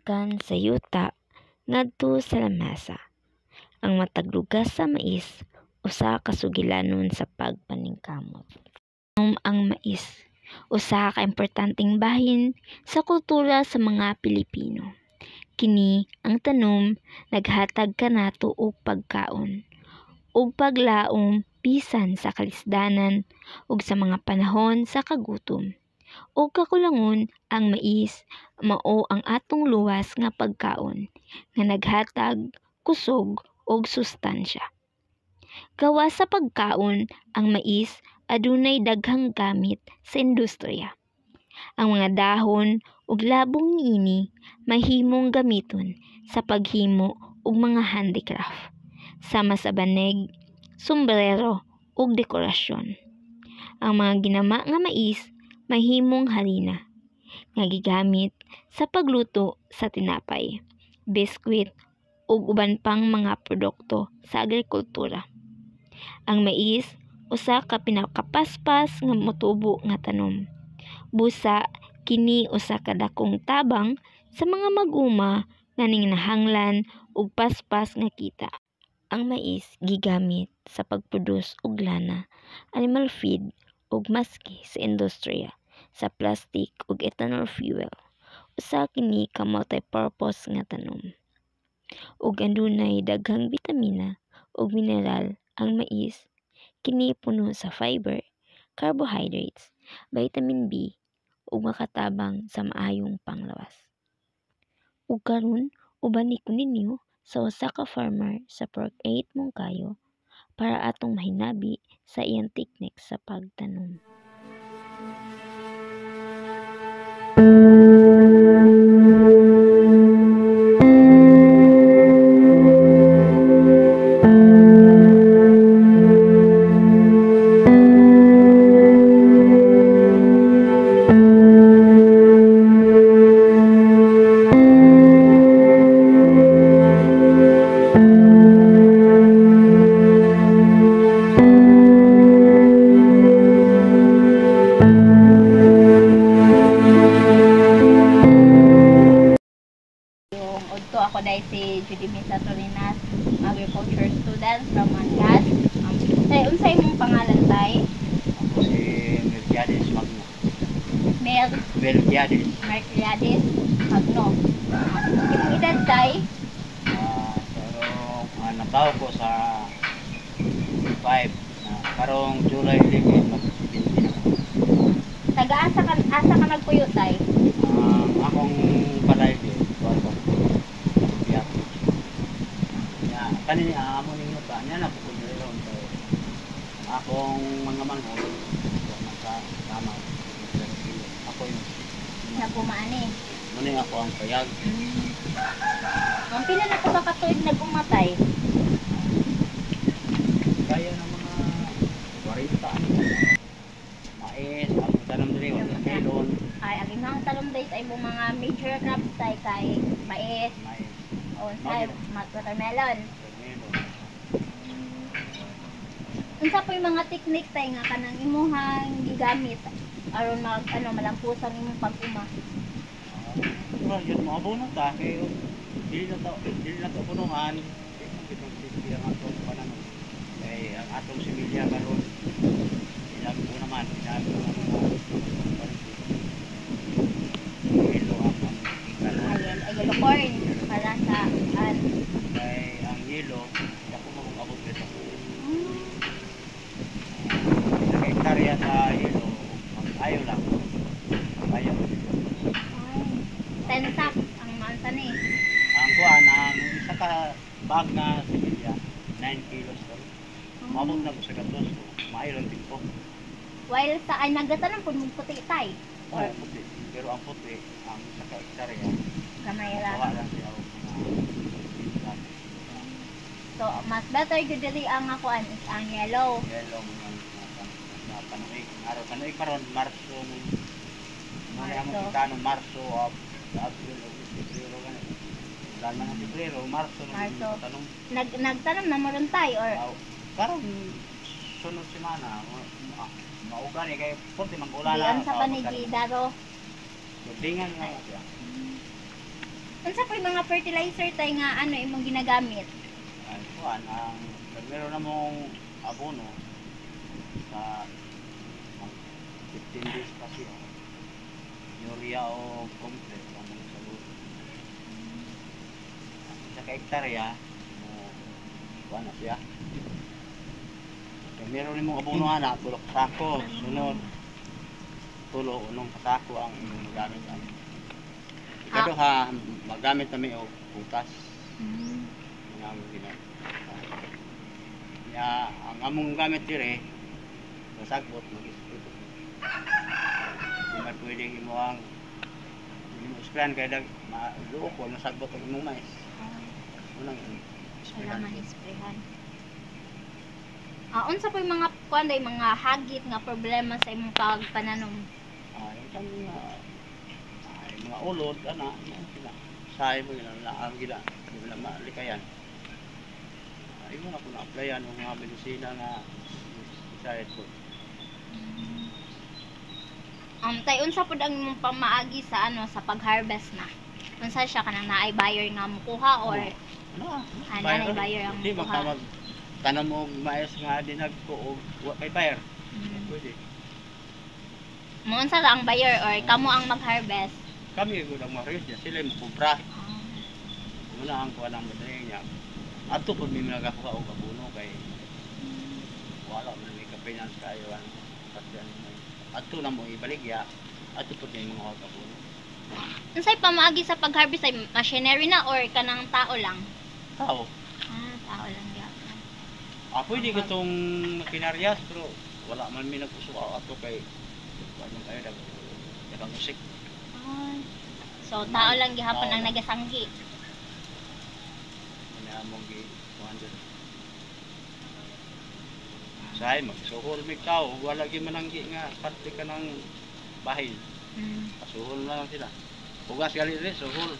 gikan sa yuta ngadto sa lamesa. Ang matag lugas sa mais usa ka sugilanon sa pagpaningkamot. Ang mais usa ka importanteng bahin sa kultura sa mga Pilipino. Kini ang tanom naghatag kanato og pagkaon ug paglaom bisan sa kalisdanan ug sa mga panahon sa kagutom. O kakulangon, ang mais mao ang atong luwas nga pagkaon nga naghatag kusog ug sustansya. Gawas sa pagkaon, ang mais adunay daghang gamit sa industriya. Ang mga dahon ug labong niini mahimong gamiton sa paghimo og mga handicraft, sama sa banig, sombrero ug dekorasyon. Ang mga ginama nga mais mahimong harina nga gigamit sa pagluto sa tinapay, biskwit ug uban pang mga produkto sa agrikultura. Ang mais usa ka pinakapaspas nga motubo nga tanom. Busa kini usa ka dakong tabang sa mga mag-uma nga ninginahanglan og paspas nga kita. Ang mais gigamit sa pagproduce og lana, animal feed ug maski sa industriya sa plastic ug ethanol fuel. Usa kini ka multi-purpose nga tanom. Ug adunay daghang bitamina ug mineral ang mais. Kini puno sa fiber, carbohydrates, vitamin B ug makatabang sa maayong panglawas. Ug karon uban ko ninyo sa usa ka farmer sa Pork 8 Moncayo para atong mahinabi sa iyang teknik sa pagtanom. Ako dahil si Judy Misa Torinas, agriculture student from Mangas. Unsay mong pangalan tay? Ako si Mercedes Magno. Mercedes Magno. Imong edad tay? Pero nataw ko sa 5. Karong July 11 mag-17 ako. Taga-asa ka nagpuyo tay? Akong balay din. Kanini amo ninyo pa niya na pud ron so akong mga manghod nasa tama ako yung Napumaani. muni ako ang payag Ang pila na ko ba katuig nag-umatay? kaya ng mga 40 ano mais ang tanam diri wala melon Ay, ang imong talong days ay mga major crops tay kay mais, o say watermelon. Unsa po yung mga teknik tay nga kanang imuhang gigamit aron malampusan imong pag-uma? Yun mo abono ta kay dili na to punuhan kitong sisiya nga to pananon kay ang atong similya karon ilang po naman inabi naman yellow ang Yellow corn para sa kay ang yellow ako mag-abot dito hektarya sa yellow ayaw lang ayaw tensak ang mansa ni. ang kuan ang isa ka bag na similya 9 kilos to mabot na ko sa gatos maayo lang tipo While sa ay nagatanan pud mong puti tay. or puti pero ang puti ang isa ka hektarya Kamay wala ra. lang siya So mas better gyud diri ang akuan is ang yellow. yellow na panuig araw panuig karon Marso Marso. Marso April Pebrero ganun dahil man ang Pebrero Marso tanong Nagtanom na mo ron tay or karon sunod semana maugan kay punti mag-ulan diyan sa panigi daro. dingan nga siya Unsa po yung mga fertilizer tay nga ano imong ginagamit? Ay, kuan ang meron na mong abono sa 15 days pa siya. Urea o complete ang mga sagot. Sa ka-hektarya, kuan na siya. Kaya meron nimong abono ana, tulok sako, sunod. Tulo unong kasako ang imong magamit ani. Kado ha magamit nami og butas. Nga mo gina. Ya ang among gamit dire masagbot mag-spray. Di man pwedeng imo ang sprayan kay dag maluok ko masagbot og imong mais. Unang Wala man isprehan. Unsa po yung mga kuan day mga hagit nga problema sa imong pagpananom? yung kang mga ulod ana sila. Say mo gina ang gina wala malikayan. Imo na ko na-applyan ng mga medisina nga sayad ko. Tay unsa pud ang imong pamaagi sa ano sa pag-harvest na? Unsa siya kanang naay buyer nga mukuha or naay buyer ang Di mukuha? ba tanam og mais nga dinag ko og wa kay buyer. Pwede. Mo unsa lang ang buyer or kamo ang mag-harvest? Kami gud ang ma-harvest sila mo kumpra. Wala ang kuan ang madali niya. Ato pud mi nagakuha og abono kay wala man mi ka finance kayo ang kasyan. Ato na mo ibaligya. Ato pud mi mga abono. Unsay pamaagi sa pag-harvest ay machinery na or kanang tao lang? Tao. Tao lang ya. Pwede ko tong makinaryas pero wala man mi nagkusuka ato kay wala kayo dagang musik. So tao lang gihapon ang nagasanggi. Among gi 200. Say magsuhol mi tao, wala gi mananggi nga parte ka ng bahay. Pasuhol na lang sila. Hugas gali rin, suhol.